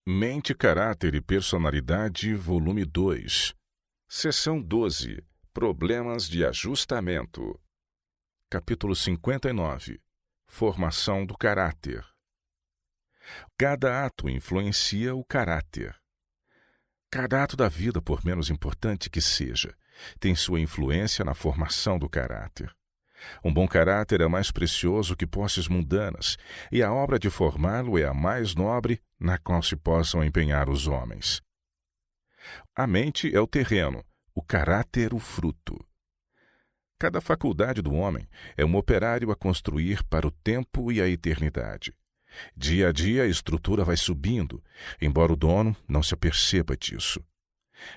Mente, Caráter e Personalidade, Volume 2. Seção 12. Problemas de ajustamento. Capítulo 59. Formação do caráter. Cada ato influencia o caráter. Cada ato da vida, por menos importante que seja, tem sua influência na formação do caráter. Um bom caráter é mais precioso que posses mundanas, e a obra de formá-lo é a mais nobre na qual se possam empenhar os homens. A mente é o terreno, o caráter o fruto. Cada faculdade do homem é um operário a construir para o tempo e a eternidade. Dia a dia a estrutura vai subindo, embora o dono não se aperceba disso.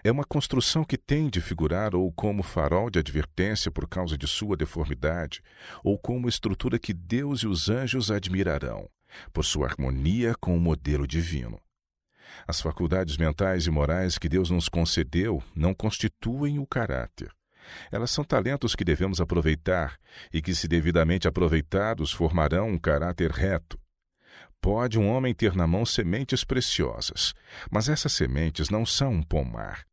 É uma construção que tem de figurar ou como farol de advertência por causa de sua deformidade, ou como estrutura que Deus e os anjos admirarão, por sua harmonia com o modelo divino. As faculdades mentais e morais que Deus nos concedeu não constituem o caráter. Elas são talentos que devemos aproveitar e que, se devidamente aproveitados, formarão um caráter reto. Pode um homem ter na mão sementes preciosas, mas essas sementes não são um pomar.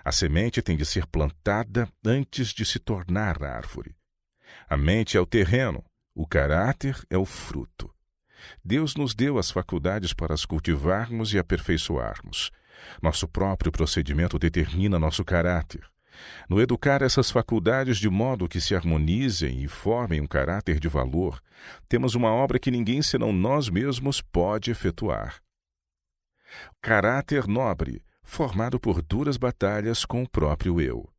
A semente tem de ser plantada antes de se tornar árvore. A mente é o terreno, o caráter é o fruto. Deus nos deu as faculdades para as cultivarmos e aperfeiçoarmos. Nosso próprio procedimento determina nosso caráter. No educar essas faculdades de modo que se harmonizem e formem um caráter de valor, temos uma obra que ninguém senão nós mesmos pode efetuar. Caráter nobre, formado por duras batalhas com o próprio eu.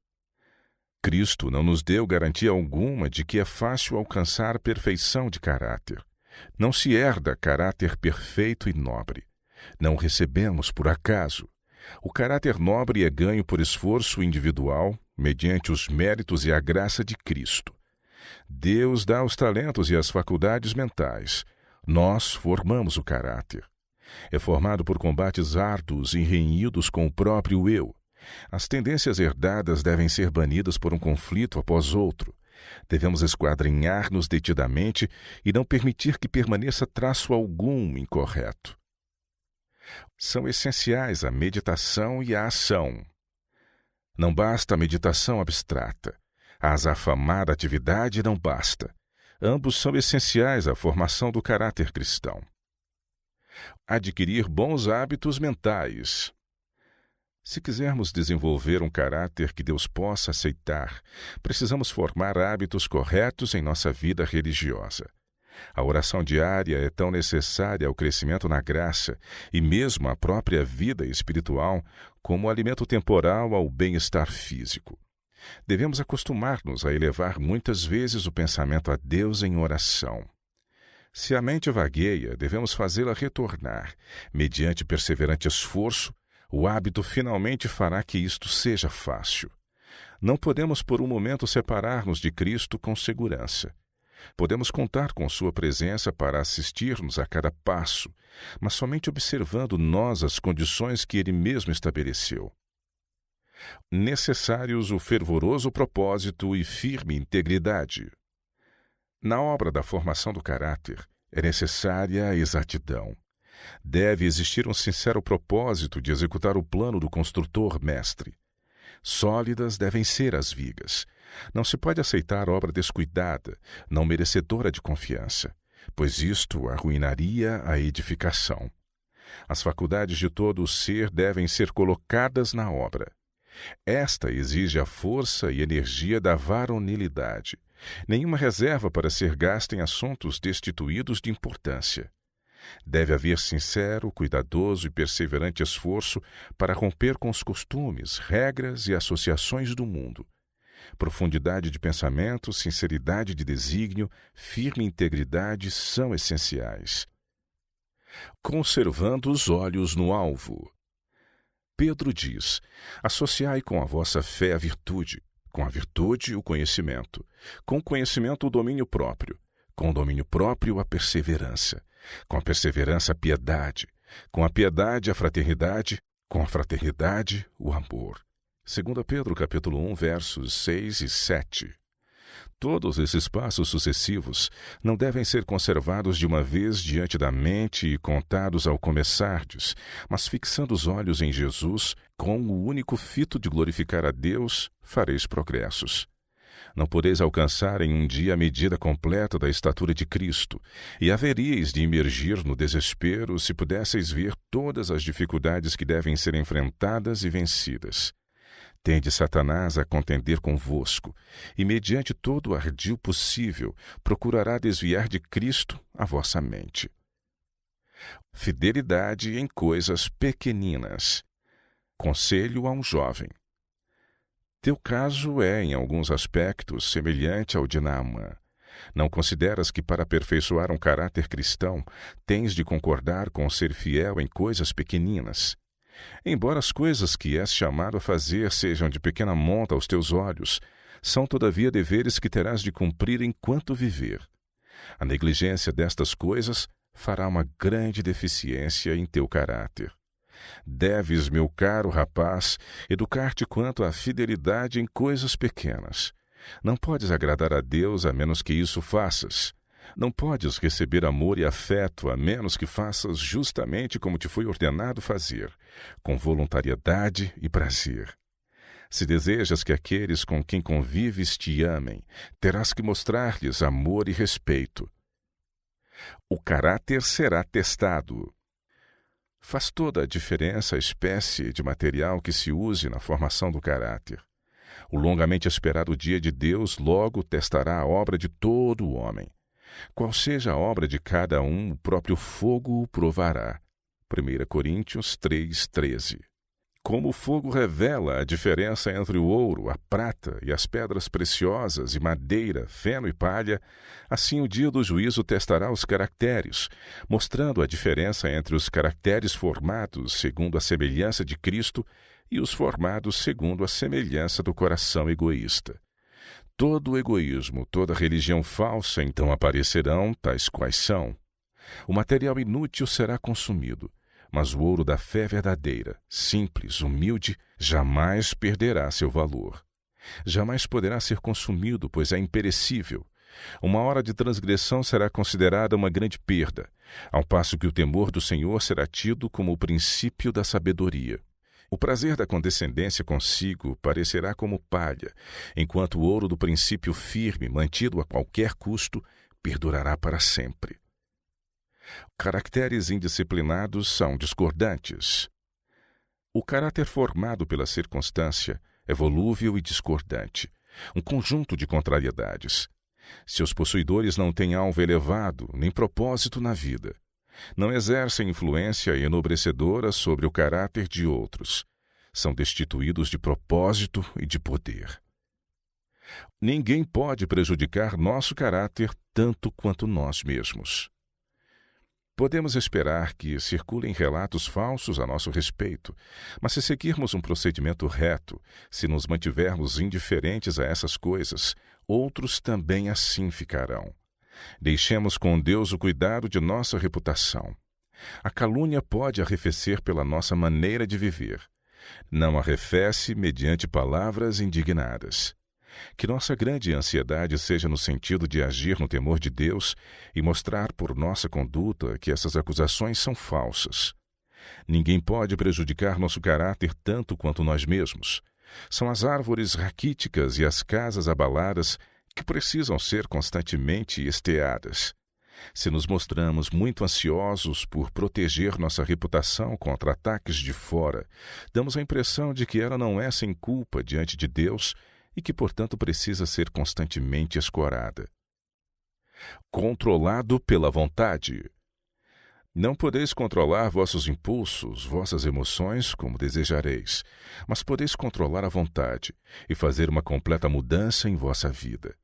Cristo não nos deu garantia alguma de que é fácil alcançar perfeição de caráter. Não se herda caráter perfeito e nobre. Não recebemos por acaso. O caráter nobre é ganho por esforço individual, mediante os méritos e a graça de Cristo. Deus dá os talentos e as faculdades mentais. Nós formamos o caráter. É formado por combates árduos e renhidos com o próprio eu. As tendências herdadas devem ser banidas por um conflito após outro. Devemos esquadrinhar-nos detidamente e não permitir que permaneça traço algum incorreto. São essenciais a meditação e a ação. Não basta a meditação abstrata. A azafamada atividade não basta. Ambos são essenciais à formação do caráter cristão. Adquirir bons hábitos mentais. Se quisermos desenvolver um caráter que Deus possa aceitar, precisamos formar hábitos corretos em nossa vida religiosa. A oração diária é tão necessária ao crescimento na graça e mesmo à própria vida espiritual como o alimento temporal ao bem-estar físico. Devemos acostumar-nos a elevar muitas vezes o pensamento a Deus em oração. Se a mente vagueia, devemos fazê-la retornar. Mediante perseverante esforço, o hábito finalmente fará que isto seja fácil. Não podemos por um momento separar-nos de Cristo com segurança. Podemos contar com sua presença para assistir-nos a cada passo, mas somente observando nós as condições que ele mesmo estabeleceu. Necessários o fervoroso propósito e firme integridade. Na obra da formação do caráter, é necessária a exatidão. Deve existir um sincero propósito de executar o plano do construtor mestre. Sólidas devem ser as vigas. Não se pode aceitar obra descuidada, não merecedora de confiança, pois isto arruinaria a edificação. As faculdades de todo o ser devem ser colocadas na obra. Esta exige a força e energia da varonilidade. Nenhuma reserva para ser gasta em assuntos destituídos de importância. Deve haver sincero, cuidadoso e perseverante esforço para romper com os costumes, regras e associações do mundo. Profundidade de pensamento, sinceridade de desígnio, firme integridade são essenciais. Conservando os olhos no alvo. Pedro diz: associai com a vossa fé a virtude, com a virtude o conhecimento, com o conhecimento o domínio próprio, com o domínio próprio a perseverança, com a perseverança a piedade, com a piedade a fraternidade, com a fraternidade o amor. 2 Pedro capítulo 1, versos 6 e 7. Todos esses passos sucessivos não devem ser conservados de uma vez diante da mente e contados ao começardes, mas fixando os olhos em Jesus, com o único fito de glorificar a Deus, fareis progressos. Não podeis alcançar em um dia a medida completa da estatura de Cristo, e haveríeis de imergir no desespero se pudesseis ver todas as dificuldades que devem ser enfrentadas e vencidas. Tende Satanás a contender convosco, e mediante todo o ardil possível procurará desviar de Cristo a vossa mente. Fidelidade em coisas pequeninas. Conselho a um jovem. Teu caso é, em alguns aspectos, semelhante ao de Naamã. Não consideras que, para aperfeiçoar um caráter cristão, tens de concordar com ser fiel em coisas pequeninas? Embora as coisas que és chamado a fazer sejam de pequena monta aos teus olhos, são todavia deveres que terás de cumprir enquanto viver. A negligência destas coisas fará uma grande deficiência em teu caráter. Deves, meu caro rapaz, educar-te quanto à fidelidade em coisas pequenas. Não podes agradar a Deus a menos que isso faças. Não podes receber amor e afeto a menos que faças justamente como te foi ordenado fazer, com voluntariedade e prazer. Se desejas que aqueles com quem convives te amem, terás que mostrar-lhes amor e respeito. O caráter será testado. Faz toda a diferença a espécie de material que se use na formação do caráter. O longamente esperado dia de Deus logo testará a obra de todo o homem. Qual seja a obra de cada um, o próprio fogo o provará. 1 Coríntios 3:13. Como o fogo revela a diferença entre o ouro, a prata e as pedras preciosas e madeira, feno e palha, assim o dia do juízo testará os caracteres, mostrando a diferença entre os caracteres formados segundo a semelhança de Cristo e os formados segundo a semelhança do coração egoísta. Todo o egoísmo, toda religião falsa então aparecerão, tais quais são. O material inútil será consumido, mas o ouro da fé verdadeira, simples, humilde, jamais perderá seu valor. Jamais poderá ser consumido, pois é imperecível. Uma hora de transgressão será considerada uma grande perda, ao passo que o temor do Senhor será tido como o princípio da sabedoria. O prazer da condescendência consigo parecerá como palha, enquanto o ouro do princípio firme, mantido a qualquer custo, perdurará para sempre. Caracteres indisciplinados são discordantes. O caráter formado pela circunstância é volúvel e discordante, um conjunto de contrariedades. Seus possuidores não têm alvo elevado, nem propósito na vida. Não exercem influência enobrecedora sobre o caráter de outros. São destituídos de propósito e de poder. Ninguém pode prejudicar nosso caráter tanto quanto nós mesmos. Podemos esperar que circulem relatos falsos a nosso respeito, mas se seguirmos um procedimento reto, se nos mantivermos indiferentes a essas coisas, outros também assim ficarão. Deixemos com Deus o cuidado de nossa reputação. A calúnia pode arrefecer pela nossa maneira de viver. Não arrefece mediante palavras indignadas. Que nossa grande ansiedade seja no sentido de agir no temor de Deus e mostrar por nossa conduta que essas acusações são falsas. Ninguém pode prejudicar nosso caráter tanto quanto nós mesmos. São as árvores raquíticas e as casas abaladas que precisam ser constantemente esteadas. Se nos mostramos muito ansiosos por proteger nossa reputação contra ataques de fora, damos a impressão de que ela não é sem culpa diante de Deus e que, portanto, precisa ser constantemente escorada. Controlado pela vontade. Não podeis controlar vossos impulsos, vossas emoções, como desejareis, mas podeis controlar a vontade e fazer uma completa mudança em vossa vida.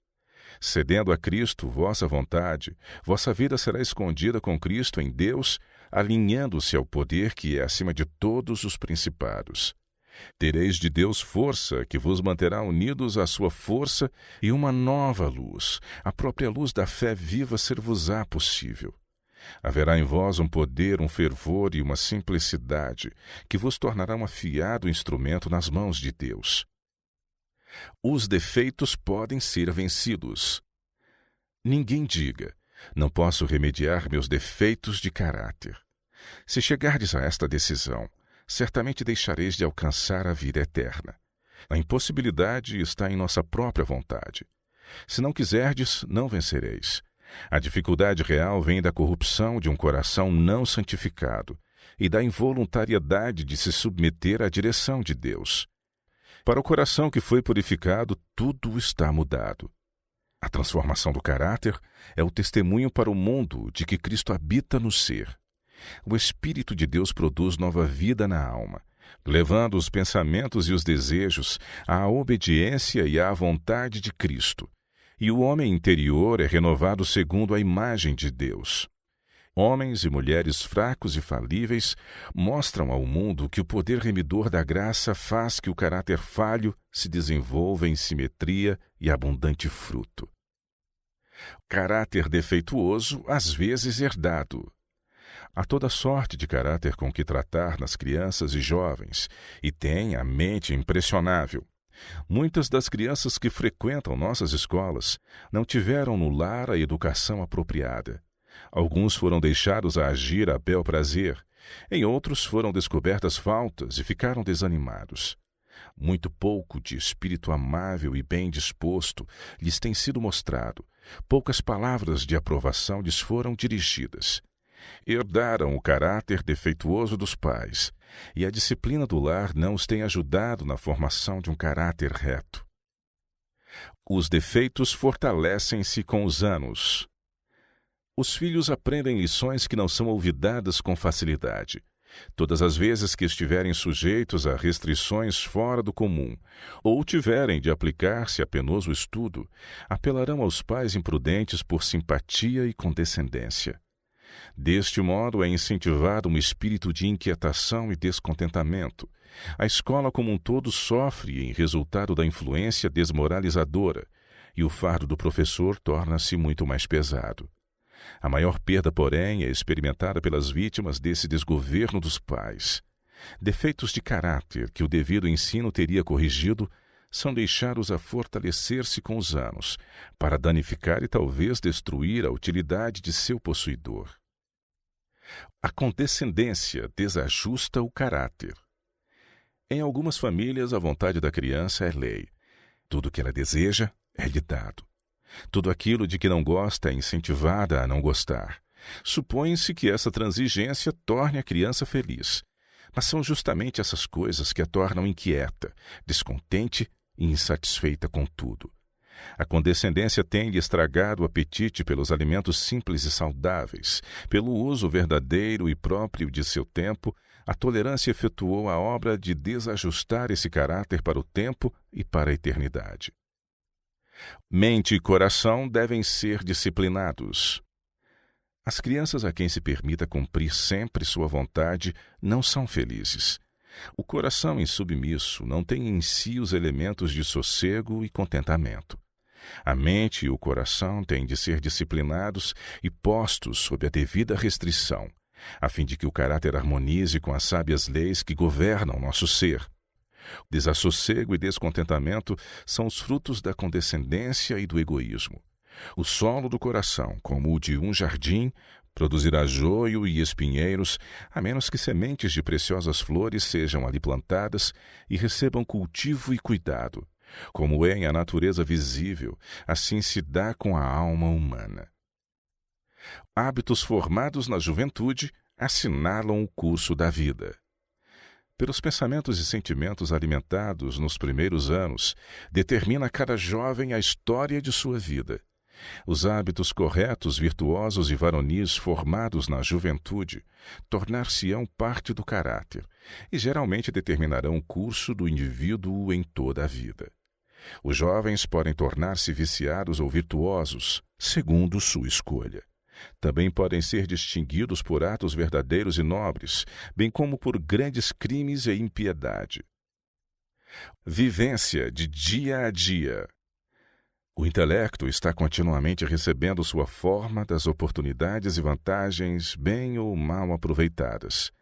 Cedendo a Cristo vossa vontade, vossa vida será escondida com Cristo em Deus, alinhando-se ao poder que é acima de todos os principados. Tereis de Deus força que vos manterá unidos à sua força e uma nova luz, a própria luz da fé viva ser-vos-á possível. Haverá em vós um poder, um fervor e uma simplicidade que vos tornará um afiado instrumento nas mãos de Deus. Os defeitos podem ser vencidos. Ninguém diga: não posso remediar meus defeitos de caráter. Se chegardes a esta decisão, certamente deixareis de alcançar a vida eterna. A impossibilidade está em nossa própria vontade. Se não quiserdes, não vencereis. A dificuldade real vem da corrupção de um coração não santificado e da involuntariedade de se submeter à direção de Deus. Para o coração que foi purificado, tudo está mudado. A transformação do caráter é o testemunho para o mundo de que Cristo habita no ser. O Espírito de Deus produz nova vida na alma, levando os pensamentos e os desejos à obediência e à vontade de Cristo. E o homem interior é renovado segundo a imagem de Deus. Homens e mulheres fracos e falíveis mostram ao mundo que o poder remidor da graça faz que o caráter falho se desenvolva em simetria e abundante fruto. Caráter defeituoso, às vezes herdado. Há toda sorte de caráter com que tratar nas crianças e jovens, e tem a mente impressionável. Muitas das crianças que frequentam nossas escolas não tiveram no lar a educação apropriada. Alguns foram deixados a agir a bel prazer, em outros foram descobertas faltas e ficaram desanimados. Muito pouco de espírito amável e bem disposto lhes tem sido mostrado, poucas palavras de aprovação lhes foram dirigidas. Herdaram o caráter defeituoso dos pais, e a disciplina do lar não os tem ajudado na formação de um caráter reto. Os defeitos fortalecem-se com os anos. Os filhos aprendem lições que não são olvidadas com facilidade. Todas as vezes que estiverem sujeitos a restrições fora do comum, ou tiverem de aplicar-se a penoso estudo, apelarão aos pais imprudentes por simpatia e condescendência. Deste modo é incentivado um espírito de inquietação e descontentamento. A escola como um todo sofre em resultado da influência desmoralizadora, e o fardo do professor torna-se muito mais pesado. A maior perda, porém, é experimentada pelas vítimas desse desgoverno dos pais. Defeitos de caráter que o devido ensino teria corrigido são deixados a fortalecer-se com os anos, para danificar e talvez destruir a utilidade de seu possuidor. A condescendência desajusta o caráter. Em algumas famílias, a vontade da criança é lei. Tudo o que ela deseja é-lhe dado. Tudo aquilo de que não gosta é incentivada a não gostar. Supõe-se que essa transigência torne a criança feliz. Mas são justamente essas coisas que a tornam inquieta, descontente e insatisfeita com tudo. A condescendência tem-lhe estragado o apetite pelos alimentos simples e saudáveis. Pelo uso verdadeiro e próprio de seu tempo, a tolerância efetuou a obra de desajustar esse caráter para o tempo e para a eternidade. Mente e coração devem ser disciplinados. As crianças a quem se permita cumprir sempre sua vontade não são felizes. O coração insubmisso não tem em si os elementos de sossego e contentamento. A mente e o coração têm de ser disciplinados e postos sob a devida restrição, a fim de que o caráter harmonize com as sábias leis que governam nosso ser. Desassossego e descontentamento são os frutos da condescendência e do egoísmo. O solo do coração, como o de um jardim, produzirá joio e espinheiros, a menos que sementes de preciosas flores sejam ali plantadas e recebam cultivo e cuidado. Como é em a natureza visível, assim se dá com a alma humana. Hábitos formados na juventude assinalam o curso da vida. Pelos pensamentos e sentimentos alimentados nos primeiros anos, determina cada jovem a história de sua vida. Os hábitos corretos, virtuosos e varonis formados na juventude tornar-se-ão parte do caráter e geralmente determinarão o curso do indivíduo em toda a vida. Os jovens podem tornar-se viciados ou virtuosos, segundo sua escolha. Também podem ser distinguidos por atos verdadeiros e nobres, bem como por grandes crimes e impiedade. Vivência de dia a dia. O intelecto está continuamente recebendo sua forma das oportunidades e vantagens bem ou mal aproveitadas.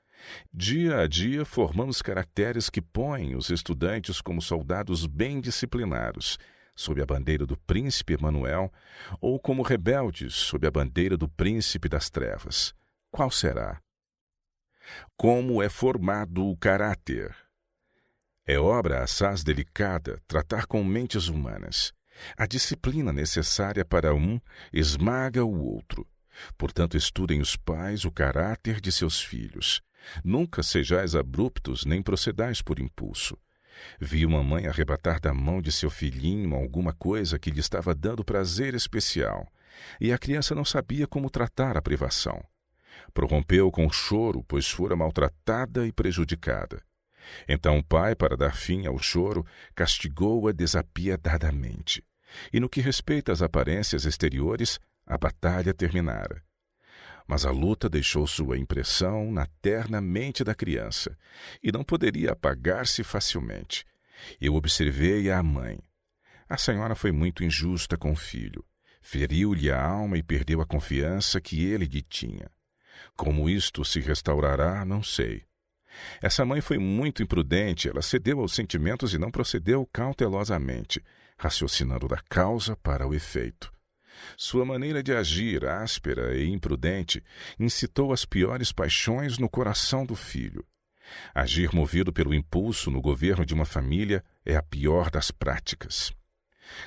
Dia a dia, formamos caracteres que põem os estudantes como soldados bem disciplinados, sob a bandeira do príncipe Emanuel, ou como rebeldes, sob a bandeira do príncipe das trevas. Qual será? Como é formado o caráter? É obra assaz delicada tratar com mentes humanas. A disciplina necessária para um esmaga o outro. Portanto, estudem os pais o caráter de seus filhos. Nunca sejais abruptos, nem procedais por impulso. Vi uma mãe arrebatar da mão de seu filhinho alguma coisa que lhe estava dando prazer especial, e a criança não sabia como tratar a privação. Prorrompeu com choro, pois fora maltratada e prejudicada. Então o pai, para dar fim ao choro, castigou-a desapiedadamente. E no que respeita às aparências exteriores, a batalha terminara. Mas a luta deixou sua impressão na terna mente da criança, e não poderia apagar-se facilmente. Eu observei a mãe. A senhora foi muito injusta com o filho. Feriu-lhe a alma e perdeu a confiança que ele lhe tinha. Como isto se restaurará, não sei. Essa mãe foi muito imprudente, ela cedeu aos sentimentos e não procedeu cautelosamente, raciocinando da causa para o efeito. Sua maneira de agir, áspera e imprudente, incitou as piores paixões no coração do filho. Agir movido pelo impulso no governo de uma família é a pior das práticas.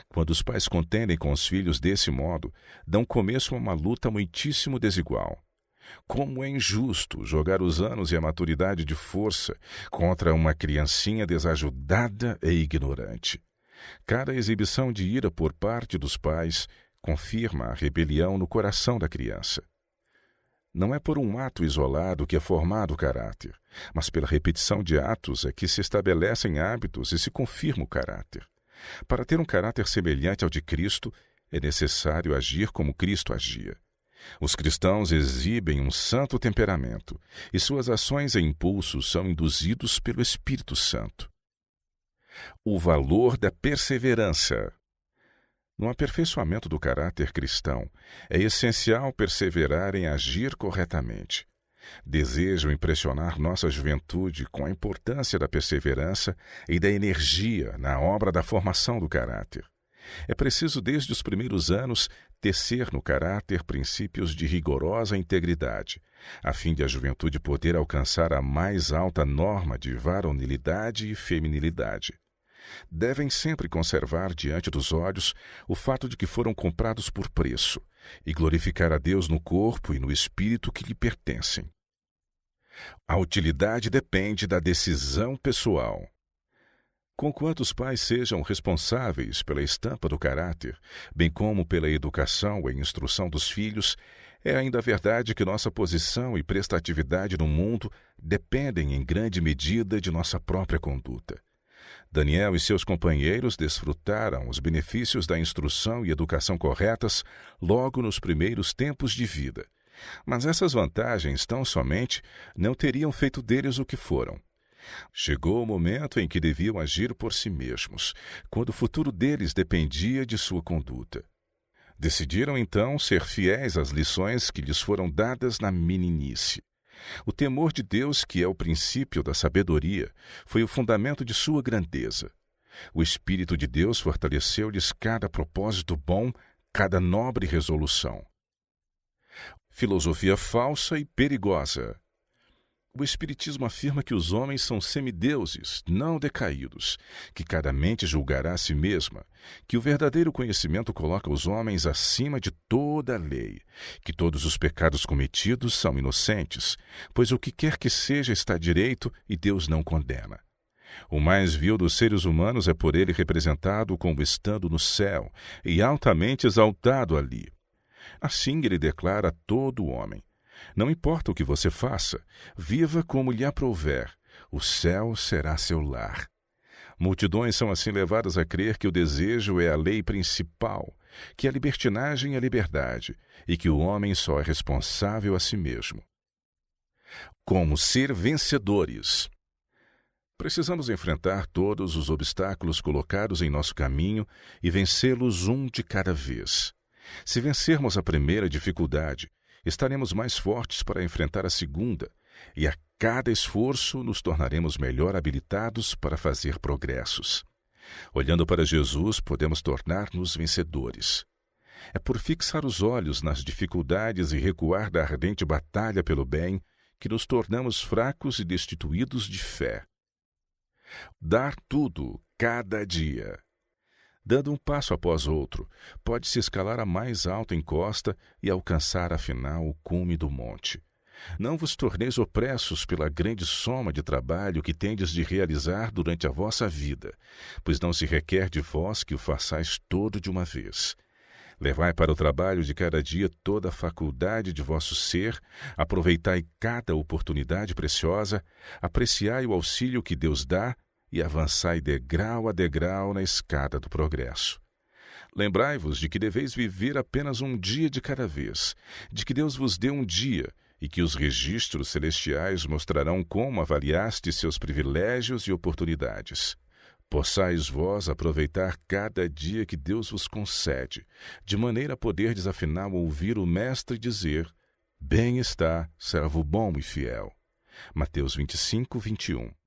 Quando os pais contendem com os filhos desse modo, dão começo a uma luta muitíssimo desigual. Como é injusto jogar os anos e a maturidade de força contra uma criancinha desajudada e ignorante. Cada exibição de ira por parte dos pais confirma a rebelião no coração da criança. Não é por um ato isolado que é formado o caráter, mas pela repetição de atos é que se estabelecem hábitos e se confirma o caráter. Para ter um caráter semelhante ao de Cristo, é necessário agir como Cristo agia. Os cristãos exibem um santo temperamento, e suas ações e impulsos são induzidos pelo Espírito Santo. O valor da perseverança. No aperfeiçoamento do caráter cristão, é essencial perseverar em agir corretamente. Desejo impressionar nossa juventude com a importância da perseverança e da energia na obra da formação do caráter. É preciso, desde os primeiros anos, tecer no caráter princípios de rigorosa integridade, a fim de a juventude poder alcançar a mais alta norma de varonilidade e feminilidade. Devem sempre conservar diante dos olhos o fato de que foram comprados por preço e glorificar a Deus no corpo e no espírito que lhe pertencem. A utilidade depende da decisão pessoal. Conquanto os pais sejam responsáveis pela estampa do caráter, bem como pela educação e instrução dos filhos, é ainda verdade que nossa posição e prestatividade no mundo dependem em grande medida de nossa própria conduta. Daniel e seus companheiros desfrutaram os benefícios da instrução e educação corretas logo nos primeiros tempos de vida. Mas essas vantagens tão somente não teriam feito deles o que foram. Chegou o momento em que deviam agir por si mesmos, quando o futuro deles dependia de sua conduta. Decidiram então ser fiéis às lições que lhes foram dadas na meninice. O temor de Deus, que é o princípio da sabedoria, foi o fundamento de sua grandeza. O Espírito de Deus fortaleceu-lhes cada propósito bom, cada nobre resolução. Filosofia falsa e perigosa. O Espiritismo afirma que os homens são semideuses, não decaídos, que cada mente julgará a si mesma, que o verdadeiro conhecimento coloca os homens acima de toda a lei, que todos os pecados cometidos são inocentes, pois o que quer que seja está direito e Deus não condena. O mais vil dos seres humanos é por ele representado como estando no céu e altamente exaltado ali. Assim ele declara a todo o homem: não importa o que você faça, viva como lhe aprouver, o céu será seu lar. Multidões são assim levadas a crer que o desejo é a lei principal, que a libertinagem é a liberdade e que o homem só é responsável a si mesmo. Como ser vencedores? Precisamos enfrentar todos os obstáculos colocados em nosso caminho e vencê-los um de cada vez. Se vencermos a primeira dificuldade, estaremos mais fortes para enfrentar a segunda, e a cada esforço, nos tornaremos melhor habilitados para fazer progressos. Olhando para Jesus, podemos tornar-nos vencedores. É por fixar os olhos nas dificuldades e recuar da ardente batalha pelo bem que nos tornamos fracos e destituídos de fé. Dar tudo, cada dia. Dando um passo após outro, pode-se escalar a mais alta encosta e alcançar, afinal, o cume do monte. Não vos torneis opressos pela grande soma de trabalho que tendes de realizar durante a vossa vida, pois não se requer de vós que o façais todo de uma vez. Levai para o trabalho de cada dia toda a faculdade de vosso ser, aproveitai cada oportunidade preciosa, apreciai o auxílio que Deus dá e avançai degrau a degrau na escada do progresso. Lembrai-vos de que deveis viver apenas um dia de cada vez, de que Deus vos deu um dia e que os registros celestiais mostrarão como avaliastes seus privilégios e oportunidades. Possais vós aproveitar cada dia que Deus vos concede, de maneira a poderdes afinal ouvir o Mestre dizer: Bem está, servo bom e fiel. Mateus 25, 21.